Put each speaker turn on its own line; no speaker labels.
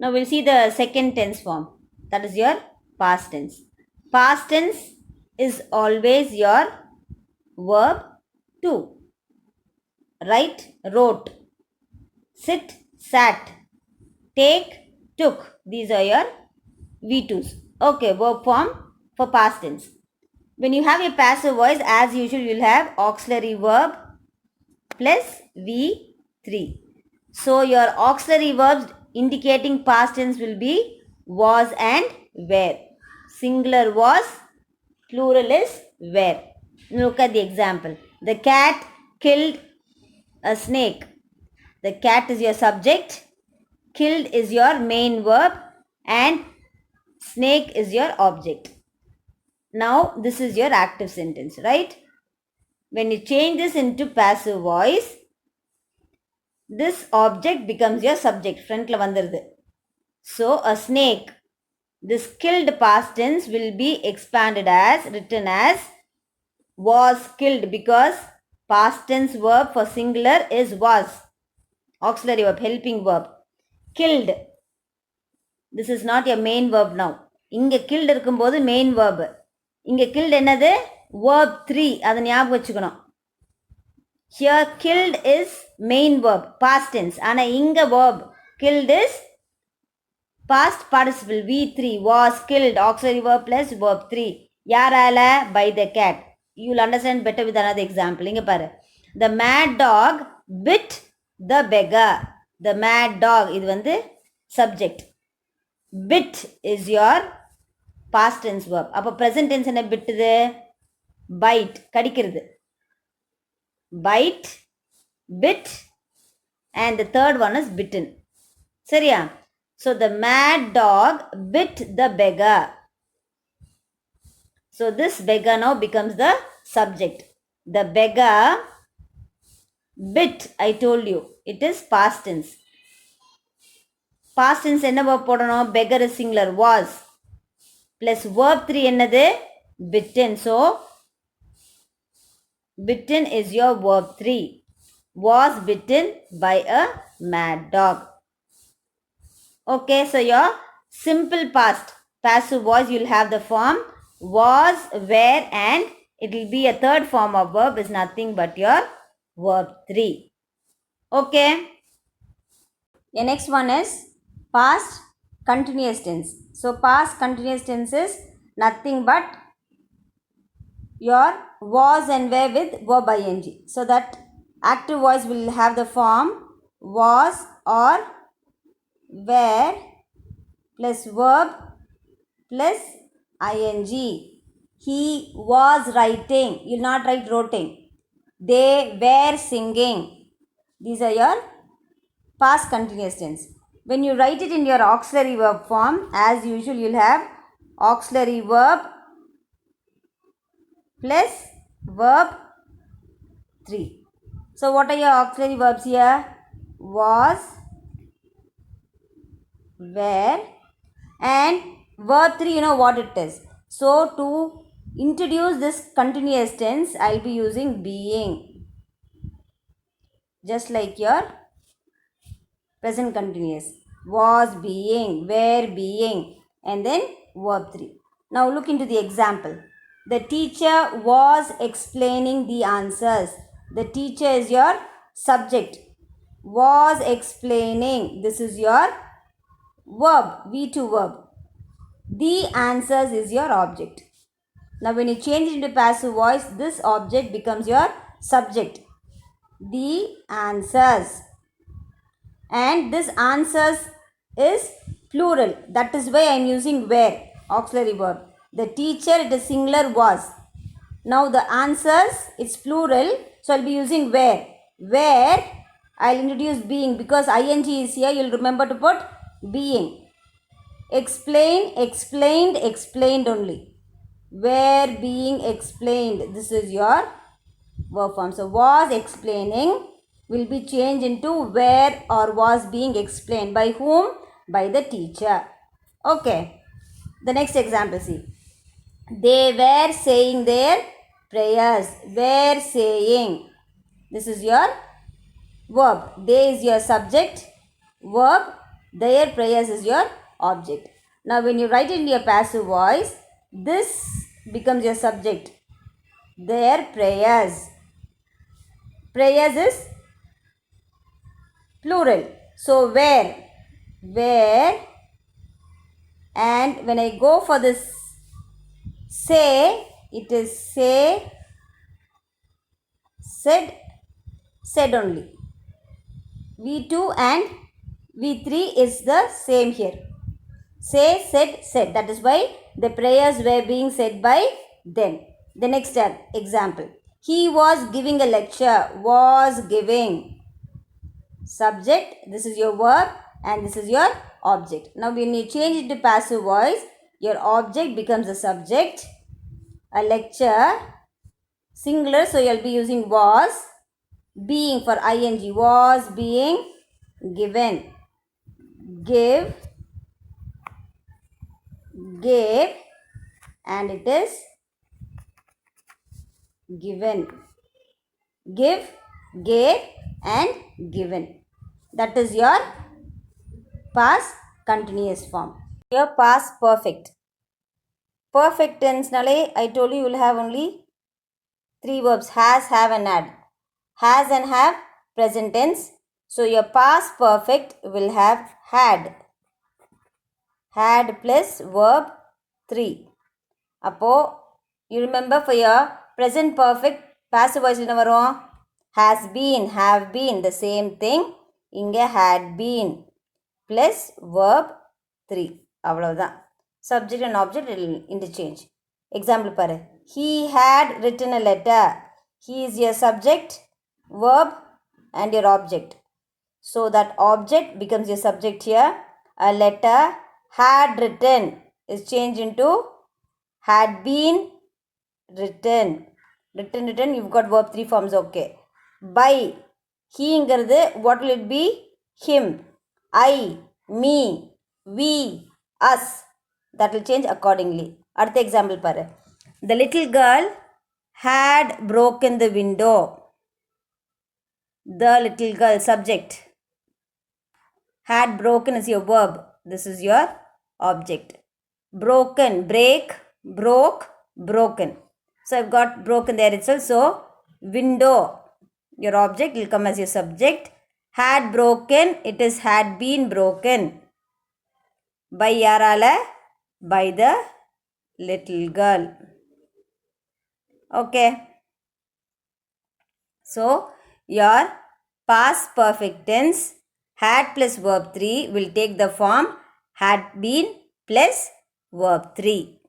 Now we'll see the second tense form. That is your past tense. Past tense is always your verb to. Write, wrote. Sit, sat. Take, took. These are your V2s. Okay, verb form for past tense. When you have your passive voice, as usual, you will have auxiliary verb plus V3. So your auxiliary verbs indicating past tense will be was and were. Singular was, plural is were. Look at the example. The cat killed a snake. The cat is your subject, killed is your main verb, and snake is your object. Now this is your active sentence, right? When you change this into passive voice, this object becomes your subject. Frontla vandirudhu. So a snake, this killed past tense will be expanded as, written as was killed, because past tense verb for singular is was. Auxiliary verb, helping verb. Killed. This is not your main verb now. இங்க killed இருக்கும்போது main verb. இங்க killed என்னது? Verb 3. அதை ஞாபகம் வச்சுக்கணும். Here killed is main verb, past tense. ஆனா இங்க verb killed is past participle V3. Was killed, auxiliary verb plus verb 3. யாரால? By the cat. You will understand better with another example. இங்க பாரு. The mad dog bit the beggar. The mad dog, இது வந்து subject. Bit is your past tense verb. அப்போ present tense என்ன பிட்டுது? Bite, கடிக்கிறது. Bite, bit, and the third one is bitten. சரியா? So the mad dog bit the beggar. So this beggar now becomes the subject. The beggar bit, I told you, it is past tense. Past tense என்ன verb போடணும்? Beggar is singular, was. Plus verb 3 என்னது? Bitten. So bitten is your verb 3. Was bitten by a mad dog. Okay, so your simple past passive voice, you'll have the form was, were, and it will be a third form of verb is nothing but your verb 3. Okay. The next one is past continuous tense. So past continuous tense is nothing but your was and were with verb ing. So that active voice will have the form was or were plus verb plus ing. He was writing. You will not write wroting. They were singing. These are your past continuous tense. When you write it in your auxiliary verb form, as usual, you will have auxiliary verb plus verb 3. So what are your auxiliary verbs here? Was, were, and verb 3, you know what it is. So to introduce this continuous tense, I will be using being. Just like your present continuous. Was being, were being, and then verb 3. Now look into the example. The teacher was explaining the answers. The teacher is your subject. Was explaining. This is your verb, V2 verb. The answers is your object. Now when you change it into passive voice, this object becomes your subject. The answers. And this answers is plural. That is why I am using were, auxiliary verb. The teacher, it is singular, was. Now the answers, it's plural, so I'll be using were. Where I'll introduce being, because ing is here, you'll remember to put being. Explain, explained, explained only. Were being explained. This is your verb form. So was explaining will be changed into were or was being explained. By whom? By the teacher. Okay. The next example, see. They were saying their prayers. Were saying. This is your verb. They is your subject. Verb Their prayers is your object. Now when you write in your passive voice, this becomes your subject. Their prayers. Prayers is plural. So where, and when I go for this say, it is say, said only. V2 and V3 is the same here. Say, said. That is why the prayers were being said by them. The next example. He was giving a lecture. Was giving. Subject, this is your verb and this is your object. Now when you change it to passive voice, your object becomes a subject. A lecture, singular, so you'll be using was. Being for ing, was being given. Give, gave, and it is given. Give, gave, and given. That is your past continuous form. Your past perfect. Perfect tense nale, I told you will have only 3 verbs: has, have, and had. Has and have, present tense. So your past perfect will have had. Had plus verb 3. Appo, you remember for your present perfect passive voice என்ன வரும்? Has been, have been, the same thing. இங்க had been plus verb 3. அவ்வளவுதான். Subject and object will interchange. Example பாரு. He had written a letter. He is your subject, verb, and your object. So that object becomes your subject here. A letter had written is changed into had been written. Written, you've got verb 3 forms, okay. By, he ingiradhu, what will it be? Him. I, me, we, us. That will change accordingly. Adutha example paru. The little girl had broken the window. The little girl, subject. Had broken is your verb. This is your object. Broken, break, broke, broken. So I've got broken there itself. So window, your object will come as your subject. Had broken, it is had been broken. By yarala? By the little girl. Okay. So your past perfect tense had plus verb 3 will take the form had been plus verb 3.